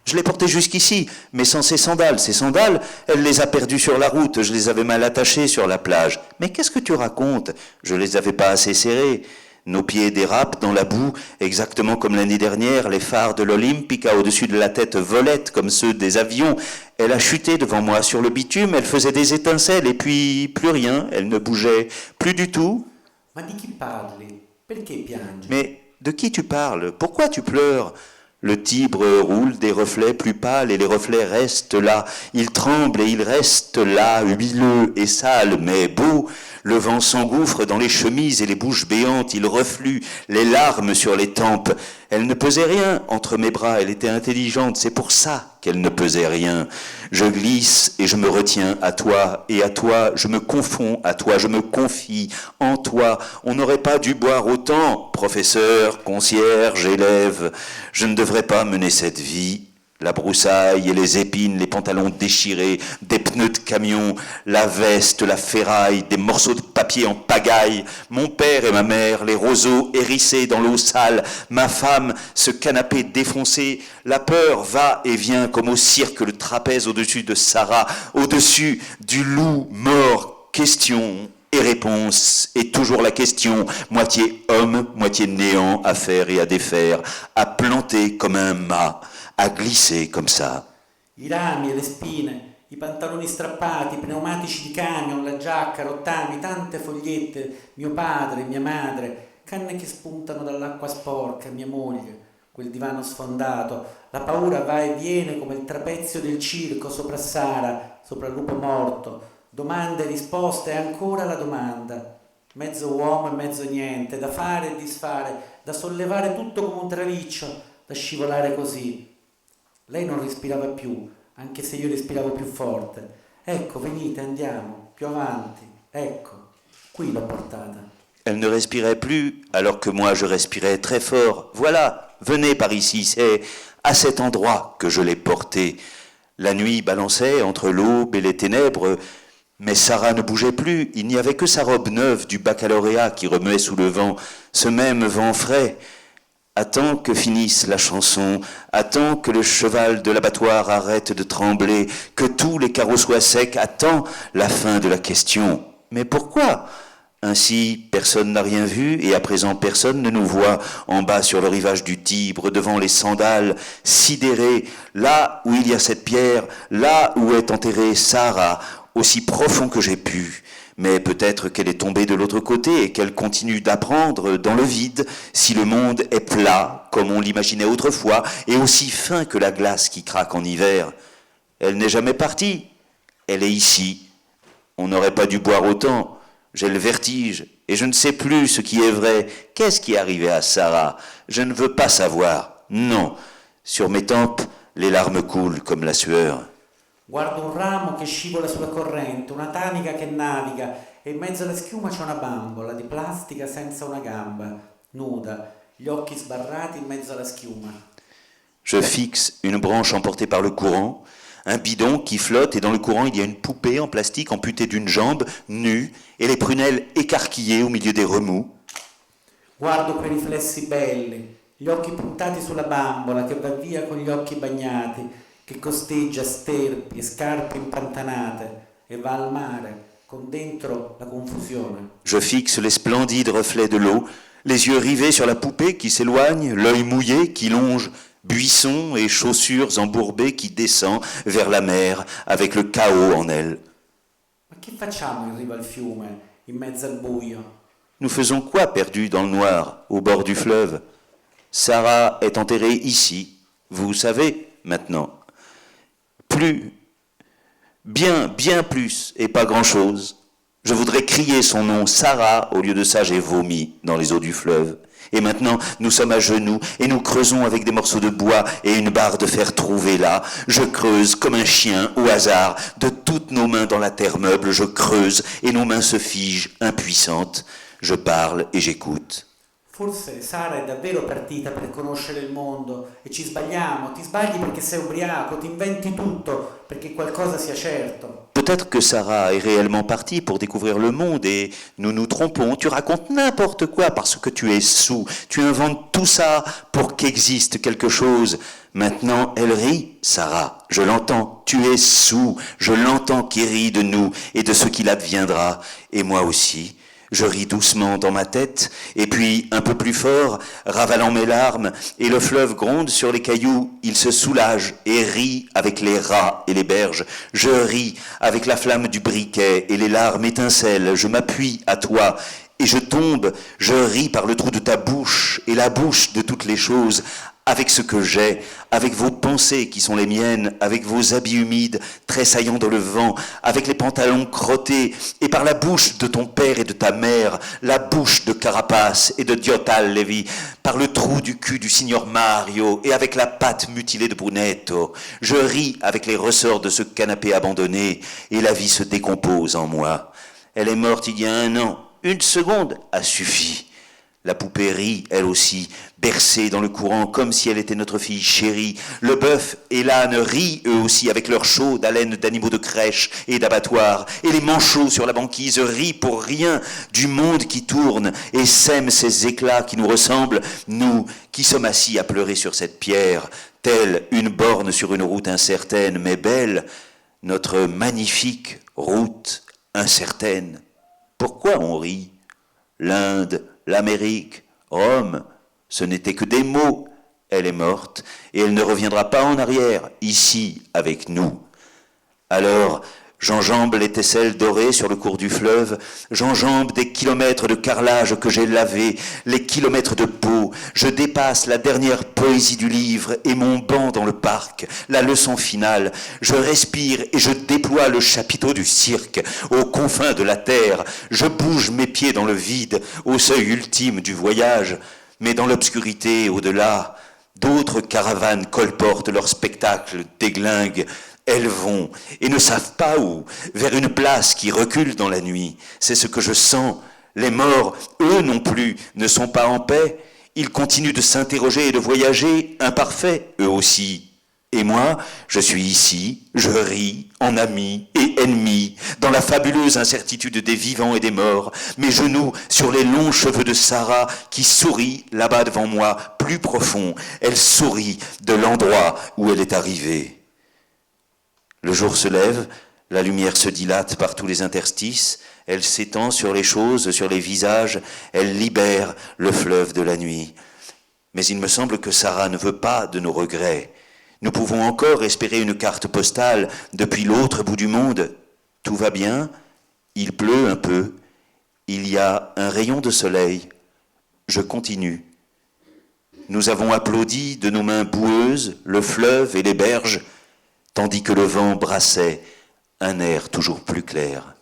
Je l'ai porté jusqu'ici, mais sans ses sandales. Ses sandales, elle les a perdues sur la route, je les avais mal attachées sur la plage. Mais qu'est-ce que tu racontes? Je les avais pas assez serrées. Nos pieds dérapent dans la boue, exactement comme l'année dernière, les phares de l'Olympica au-dessus de la tête volaient comme ceux des avions. Elle a chuté devant moi sur le bitume, elle faisait des étincelles, et puis plus rien, elle ne bougeait plus du tout. Ma di chi parli? Perché piangi? Mais de qui tu parles? Pourquoi tu pleures? Le Tibre roule des reflets plus pâles et les reflets restent là. Il tremble et il reste là, huileux et sale, mais beau. Le vent s'engouffre dans les chemises et les bouches béantes. Il reflue les larmes sur les tempes. Elle ne pesait rien entre mes bras. Elle était intelligente. C'est pour ça qu'elle ne pesait rien. Je glisse et je me retiens à toi. Et à toi, je me confonds à toi. Je me confie en toi. On n'aurait pas dû boire autant, professeur, concierge, élève. Je ne devrais pas mener cette vie. La broussaille et les épines, les pantalons déchirés, des pneus de camion, la veste, la ferraille, des morceaux de papier en pagaille, mon père et ma mère, les roseaux hérissés dans l'eau sale, ma femme, ce canapé défoncé, la peur va et vient comme au cirque le trapèze au-dessus de Sarah, au-dessus du loup mort, question et réponse, et toujours la question, moitié homme, moitié néant, à faire et à défaire, à planter comme un mât, a glissé comme ça. I rami e le spine, i pantaloni strappati, i pneumatici di camion, la giacca, rottami, tante fogliette, mio padre, mia madre, canne che spuntano dall'acqua sporca, mia moglie, quel divano sfondato, la paura va e viene come il trapezio del circo sopra Sara, sopra il lupo morto, domande e risposte e ancora la domanda, mezzo uomo e mezzo niente, da fare e disfare, da sollevare tutto come un traliccio, da scivolare così. Lei non respirava più, anche se io respiravo più forte. Ecco, venite, andiamo, più avanti. Ecco, qui l'ho portata. Elle ne respirait plus, alors que moi je respirais très fort. Voilà, venez par ici, c'est à cet endroit que je l'ai portée. La nuit balançait entre l'aube et les ténèbres, mais Sarah ne bougeait plus. Il n'y avait que sa robe neuve du baccalauréat qui remuait sous le vent, ce même vent frais. Attends que finisse la chanson, attends que le cheval de l'abattoir arrête de trembler, que tous les carreaux soient secs, attends la fin de la question. Mais pourquoi? Ainsi, personne n'a rien vu, et à présent personne ne nous voit en bas sur le rivage du Tibre, devant les sandales, sidérés, là où il y a cette pierre, là où est enterrée Sarah, aussi profond que j'ai pu. Mais peut-être qu'elle est tombée de l'autre côté et qu'elle continue d'apprendre dans le vide si le monde est plat, comme on l'imaginait autrefois, et aussi fin que la glace qui craque en hiver. Elle n'est jamais partie. Elle est ici. On n'aurait pas dû boire autant. J'ai le vertige et je ne sais plus ce qui est vrai. Qu'est-ce qui est arrivé à Sarah? Je ne veux pas savoir. Non. Sur mes tempes, les larmes coulent comme la sueur. Guardo un ramo che scivola sulla corrente, una tanica che naviga e in mezzo alla schiuma c'è una bambola di plastica senza una gamba, nuda, gli occhi sbarrati in mezzo alla schiuma. Je fixe une branche emportée par le courant, un bidon qui flotte et dans le courant il y a une poupée en plastique amputée d'une jambe, nue, et les prunelles écarquillées au milieu des remous. Guardo quei riflessi belli, gli occhi puntati sulla bambola che va via con gli occhi bagnati, che costeggia sterpi e scarpe impantanate e va al mare, con dentro la confusione. Je fixe les splendides reflets de l'eau, les yeux rivés sur la poupée qui s'éloigne, l'œil mouillé qui longe buissons et chaussures embourbées qui descend vers la mer avec le chaos en elle. Ma che facciamo in riva al fiume, in mezzo al buio? Nous faisons quoi perdus dans le noir, au bord du fleuve? Sarah est enterrée ici, vous savez, maintenant. Plus, bien plus, et pas grand-chose. Je voudrais crier son nom, Sarah, au lieu de ça j'ai vomi dans les eaux du fleuve. Et maintenant, nous sommes à genoux et nous creusons avec des morceaux de bois et une barre de fer trouvée là. Je creuse comme un chien, au hasard, de toutes nos mains dans la terre meuble, je creuse et nos mains se figent, impuissantes. Je parle et j'écoute. Forse Sara è davvero partita per conoscere il mondo e ci sbagliamo, ti sbagli perché sei ubriaco, ti inventi tutto perché qualcosa sia certo. Peut-être que Sarah est réellement partie pour découvrir le monde et nous nous trompons. Tu racontes n'importe quoi parce que tu es saoul. Tu inventes tout ça pour qu'existe quelque chose. Maintenant, elle rit, Sarah. Je l'entends. Tu es saoul. Je l'entends qui rit de nous et de ce qu'il adviendra. Et moi aussi. Je ris doucement dans ma tête, et puis un peu plus fort, ravalant mes larmes, et le fleuve gronde sur les cailloux, il se soulage et rit avec les rats et les berges. Je ris avec la flamme du briquet, et les larmes étincellent, je m'appuie à toi, et je tombe, je ris par le trou de ta bouche, et la bouche de toutes les choses, avec ce que j'ai, avec vos pensées qui sont les miennes, avec vos habits humides, tressaillant dans le vent, avec les pantalons crottés, et par la bouche de ton père et de ta mère, la bouche de Carapace et de Diotal Levi, par le trou du cul du signor Mario, et avec la patte mutilée de Brunetto. Je ris avec les ressorts de ce canapé abandonné, et la vie se décompose en moi. Elle est morte il y a 1 an. 1 seconde a suffi. La poupée rit, elle aussi, bercée dans le courant, comme si elle était notre fille chérie. Le bœuf et l'âne rient, eux aussi, avec leur chaude haleine d'animaux de crèche et d'abattoir. Et les manchots sur la banquise rient pour rien du monde qui tourne et sème ces éclats qui nous ressemblent, nous qui sommes assis à pleurer sur cette pierre, telle une borne sur une route incertaine mais belle, notre magnifique route incertaine. Pourquoi on rit? L'Inde, l'Amérique, Rome, ce n'étaient que des mots. Elle est morte et elle ne reviendra pas en arrière, ici, avec nous. Alors, j'enjambe les tesselles dorées sur le cours du fleuve, j'enjambe des kilomètres de carrelage que j'ai lavé, les kilomètres de peau, je dépasse la dernière poésie du livre et mon banc dans le parc, la leçon finale, je respire et je déploie le chapiteau du cirque, aux confins de la terre, je bouge mes pieds dans le vide, au seuil ultime du voyage, mais dans l'obscurité au-delà, d'autres caravanes colportent leur spectacle déglingue. Elles vont, et ne savent pas où, vers une place qui recule dans la nuit. C'est ce que je sens. Les morts, eux non plus, ne sont pas en paix. Ils continuent de s'interroger et de voyager, imparfaits, eux aussi. Et moi, je suis ici, je ris, en ami et ennemi, dans la fabuleuse incertitude des vivants et des morts, mes genoux sur les longs cheveux de Sarah qui sourit là-bas devant moi, plus profond. Elle sourit de l'endroit où elle est arrivée. Le jour se lève, la lumière se dilate par tous les interstices, elle s'étend sur les choses, sur les visages, elle libère le fleuve de la nuit. Mais il me semble que Sarah ne veut pas de nos regrets. Nous pouvons encore espérer une carte postale depuis l'autre bout du monde. Tout va bien, il pleut un peu, il y a un rayon de soleil. Je continue. Nous avons applaudi de nos mains boueuses le fleuve et les berges, tandis que le vent brassait un air toujours plus clair.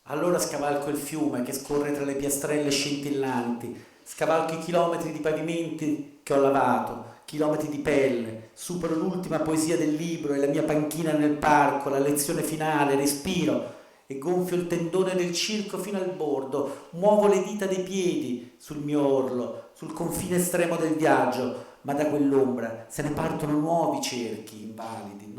Allora scavalco il fiume che scorre tra le piastrelle scintillanti, scavalco i chilometri di pavimenti che ho lavato, chilometri di pelle, supero l'ultima poesia del libro e la mia panchina nel parco, la lezione finale, respiro e gonfio il tendone del circo fino al bordo, muovo le dita dei piedi sul mio orlo, sul confine estremo del viaggio, ma da quell'ombra se ne partono nuovi circhi invalidi,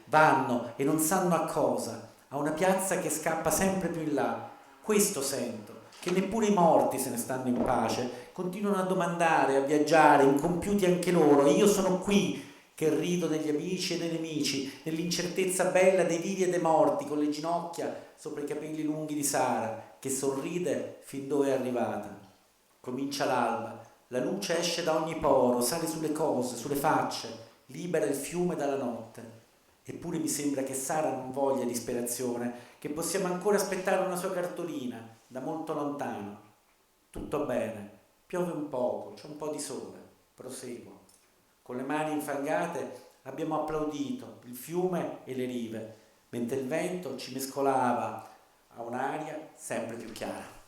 vanno e non sanno a cosa, a una piazza che scappa sempre più in là. Questo sento, che neppure i morti se ne stanno in pace, continuano a domandare, a viaggiare, incompiuti anche loro. Io sono qui, che rido degli amici e dei nemici, nell'incertezza bella dei vivi e dei morti, con le ginocchia sopra i capelli lunghi di Sara, che sorride fin dove è arrivata. Comincia l'alba, la luce esce da ogni poro, sale sulle cose, sulle facce, libera il fiume dalla notte. Eppure mi sembra che Sara non voglia disperazione, che possiamo ancora aspettare una sua cartolina, da molto lontano. Tutto bene, piove un poco, c'è un po' di sole, proseguo. Con le mani infangate abbiamo applaudito il fiume e le rive, mentre il vento ci mescolava a un'aria sempre più chiara.